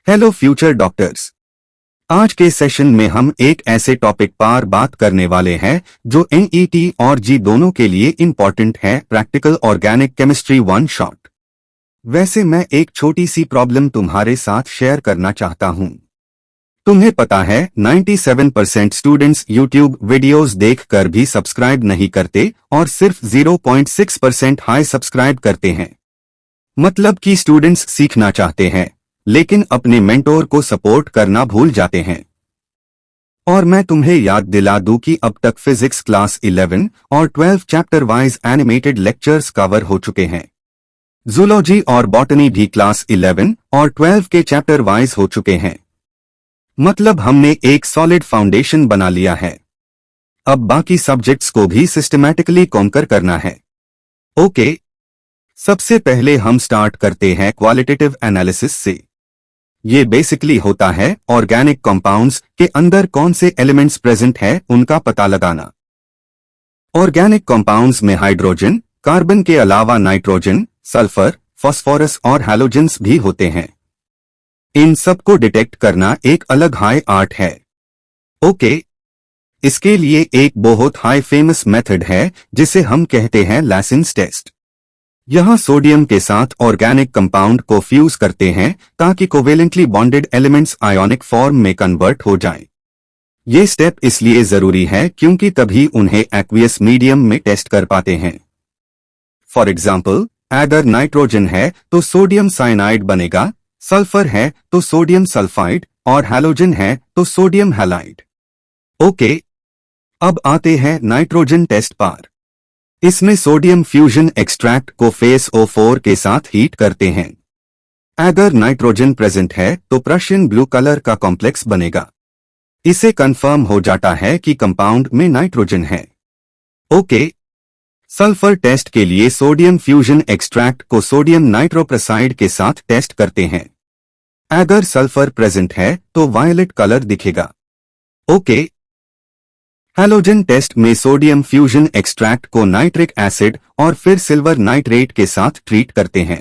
Hello future doctors. आज के session में हम एक ऐसे टॉपिक पर बात करने वाले हैं जो एनईटी और जी दोनों के लिए इम्पॉर्टेंट है, practical organic chemistry one shot. वैसे मैं एक छोटी सी प्रॉब्लम तुम्हारे साथ शेयर करना चाहता हूं। तुम्हें पता है 97% स्टूडेंट्स यूट्यूब वीडियोस देखकर भी सब्सक्राइब नहीं करते और सिर्फ 0.6% हाई सब्सक्राइब करते हैं। मतलब कि स्टूडेंट्स सीखना चाहते हैं लेकिन अपने मेंटोर को सपोर्ट करना भूल जाते हैं। और मैं तुम्हें याद दिला दूं कि अब तक फिजिक्स क्लास 11 और 12 chapter wise animated lectures cover हो चुके हैं। जूलॉजी और बॉटनी भी क्लास 11 और 12 के चैप्टर वाइज हो चुके हैं। मतलब हमने एक सॉलिड फाउंडेशन बना लिया है। अब बाकी सब्जेक्ट्स को भी सिस्टमैटिकली कॉन्कर करना है। ओके, सबसे पहले हम स्टार्ट करते हैं क्वालिटेटिव एनालिसिस से। ये बेसिकली होता है ऑर्गेनिक कंपाउंड्स के अंदर कौन से एलिमेंट्स प्रेजेंट है उनका पता लगाना। ऑर्गेनिक कंपाउंड्स में हाइड्रोजन, कार्बन के अलावा नाइट्रोजन, सल्फर, फास्फोरस और हैलोजेंस भी होते हैं। इन सब को डिटेक्ट करना एक अलग हाई आर्ट है। ओके, इसके लिए एक बहुत हाई फेमस मेथड है जिसे हम कहते हैं लैसिन्स टेस्ट। यहां सोडियम के साथ ऑर्गेनिक कंपाउंड को फ्यूज करते हैं ताकि covalently bonded elements ionic form में कन्वर्ट हो जाएं। ये स्टेप इसलिए जरूरी है क्योंकि तभी उन्हें एक्वियस मीडियम में टेस्ट कर पाते हैं। फॉर एग्जाम्पल, अगर नाइट्रोजन है तो सोडियम साइनाइड बनेगा, सल्फर है तो सोडियम सल्फाइड और हैलोजन है तो सोडियम हैलाइड। ओके, अब आते हैं नाइट्रोजन टेस्ट पर। इसमें सोडियम फ्यूजन एक्सट्रैक्ट को फेस O4 के साथ हीट करते हैं। अगर नाइट्रोजन प्रेजेंट है तो प्रशियन ब्लू कलर का कॉम्प्लेक्स बनेगा। इसे कंफर्म हो जाता है कि कंपाउंड में नाइट्रोजन है। ओके, सल्फर टेस्ट के लिए सोडियम फ्यूजन एक्सट्रैक्ट को सोडियम नाइट्रोप्रोसाइड के साथ टेस्ट करते हैं। अगर सल्फर प्रेजेंट है तो वायलेट कलर दिखेगा। ओके, हैलोजन टेस्ट में सोडियम फ्यूजन एक्सट्रैक्ट को नाइट्रिक एसिड और फिर सिल्वर नाइट्रेट के साथ ट्रीट करते हैं।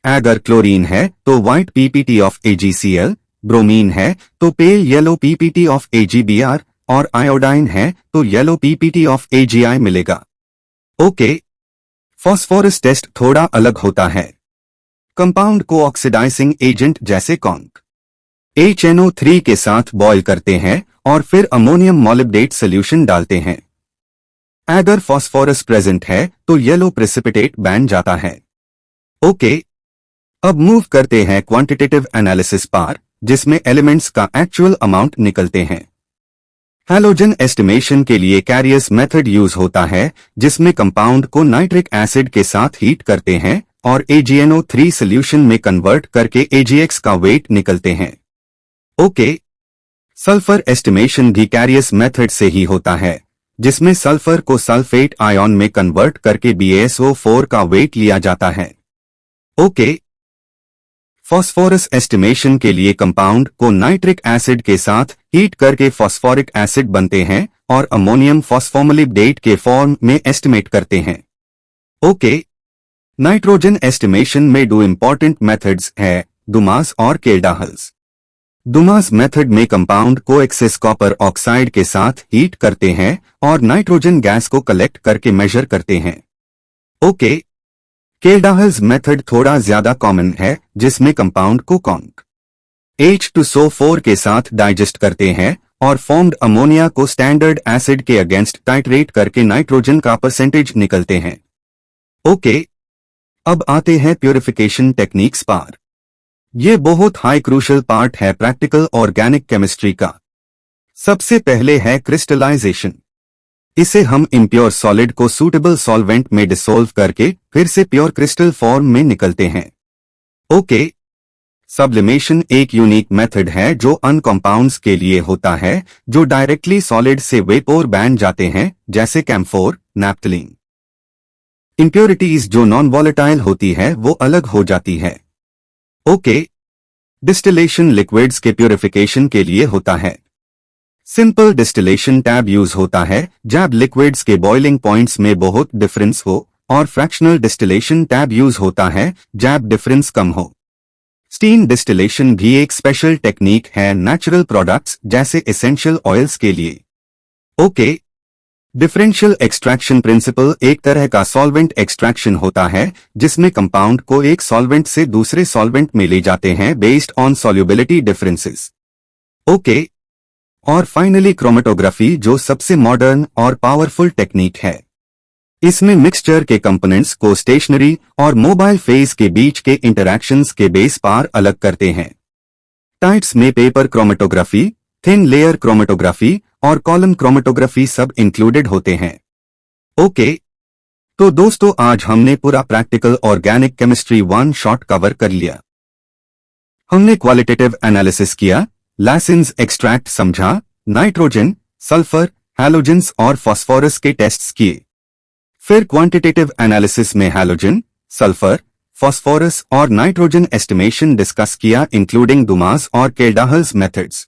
अगर क्लोरीन है तो white PPT of AgCl, bromine है तो pale yellow PPT of AgBr और आयोडाइन है तो येलो पीपीटी ऑफ AgI मिलेगा। ओके, फास्फोरस टेस्ट थोड़ा अलग होता है। कंपाउंड को ऑक्सीडाइजिंग एजेंट जैसे कॉन्क HNO3 के साथ बॉयल करते हैं और फिर अमोनियम मॉलिब्डेट सोल्यूशन डालते हैं। अगर फास्फोरस प्रेजेंट है तो येलो प्रेसिपिटेट बन जाता है। ओके, अब मूव करते हैं क्वांटिटेटिव एनालिसिस पर, जिसमें एलिमेंट्स का एक्चुअल अमाउंट निकलते हैं। हैलोजन एस्टिमेशन के लिए कैरियस मेथड यूज होता है, जिसमें कंपाउंड को नाइट्रिक एसिड के साथ हीट करते हैं और AgNO3 सोल्यूशन में कन्वर्ट करके AgX का वेट निकलते हैं। ओके, सल्फर एस्टिमेशन भी कैरियस मेथड से ही होता है, जिसमें सल्फर को सल्फेट आयन में कन्वर्ट करके BaSO4 का वेट लिया जाता है। ओके, फास्फोरस एस्टिमेशन के लिए कंपाउंड को नाइट्रिक एसिड के साथ हीट करके फास्फोरिक एसिड बनते हैं और अमोनियम फॉस्फोमोलिब्डेट के फॉर्म में एस्टिमेट करते हैं। ओके, नाइट्रोजन एस्टिमेशन में दो इंपॉर्टेंट मेथड्स है, दुमास और केल्डाहल्स। दुमास मेथड में कंपाउंड को एक्सेस कॉपर ऑक्साइड के साथ हीट करते हैं और नाइट्रोजन गैस को कलेक्ट करके मेजर करते हैं। ओके, केल्डाहल्स मेथड थोड़ा ज्यादा कॉमन है, जिसमें कंपाउंड को कॉन्क H2SO4 के साथ डाइजेस्ट करते हैं और फॉर्म्ड अमोनिया को स्टैंडर्ड एसिड के अगेंस्ट टाइट्रेट करके नाइट्रोजन का परसेंटेज निकलते हैं। ओके, अब आते हैं प्यूरिफिकेशन टेक्निक्स पर। यह बहुत हाई क्रूशल पार्ट है प्रैक्टिकल ऑर्गेनिक केमिस्ट्री का। सबसे पहले है क्रिस्टलाइजेशन। इसे हम इम्प्योर सॉलिड को सूटेबल सॉल्वेंट में डिसोल्व करके फिर से प्योर क्रिस्टल फॉर्म में निकलते हैं। ओके, सब्लिमेशन एक यूनिक मेथड है जो अन कंपाउंड्स के लिए होता है जो डायरेक्टली सॉलिड से वेपोर बन जाते हैं, जैसे कैम्फोर, नैप्थलीन। इंप्योरिटीज जो नॉन वॉलेटाइल होती है वो अलग हो जाती है। ओके, डिस्टिलेशन लिक्विड्स के प्यूरिफिकेशन के लिए होता है। सिंपल डिस्टिलेशन टैब यूज होता है जब लिक्विड्स के बॉइलिंग पॉइंट्स में बहुत डिफरेंस हो, और फ्रैक्शनल डिस्टिलेशन टैब यूज होता है जब डिफरेंस कम हो। स्टीम डिस्टिलेशन भी एक स्पेशल टेक्निक है नेचुरल प्रोडक्ट्स जैसे एसेंशियल ऑयल्स के लिए। ओके। डिफरेंशियल एक्सट्रैक्शन प्रिंसिपल एक तरह का सॉल्वेंट एक्सट्रैक्शन होता है जिसमें कंपाउंड को एक सॉल्वेंट से दूसरे सॉल्वेंट में ले जाते हैं based on solubility differences. Okay. और फाइनली क्रोमेटोग्राफी जो सबसे मॉडर्न और पावरफुल टेक्निक है। इसमें मिक्सचर के कंपोनेंट्स को स्टेशनरी और मोबाइल फेज के बीच के इंटरैक्शंस के बेस पर अलग करते हैं। टाइप्स में paper chromatography, thin layer chromatography और कॉलम क्रोमेटोग्राफी सब इंक्लूडेड होते हैं। ओके। तो दोस्तों आज हमने पूरा practical organic chemistry 1 shot cover कर लिया। हमने क्वालिटेटिव एनालिसिस किया, लाइसेंस एक्सट्रैक्ट समझा, नाइट्रोजन, सल्फर, हैलोजेंस और फास्फोरस के टेस्ट्स किए। फिर क्वांटिटेटिव एनालिसिस में हैलोजन, सल्फर, फास्फोरस और नाइट्रोजन एस्टिमेशन डिस्कस किया इंक्लूडिंग दुमास और केल्डाहल्स मेथड्स।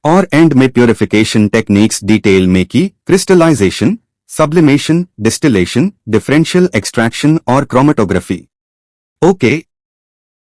और एंड में प्यूरिफिकेशन टेक्निक्स डिटेल में की, crystallisation, sublimation, distillation, differential extraction और क्रोमेटोग्राफी। ओके।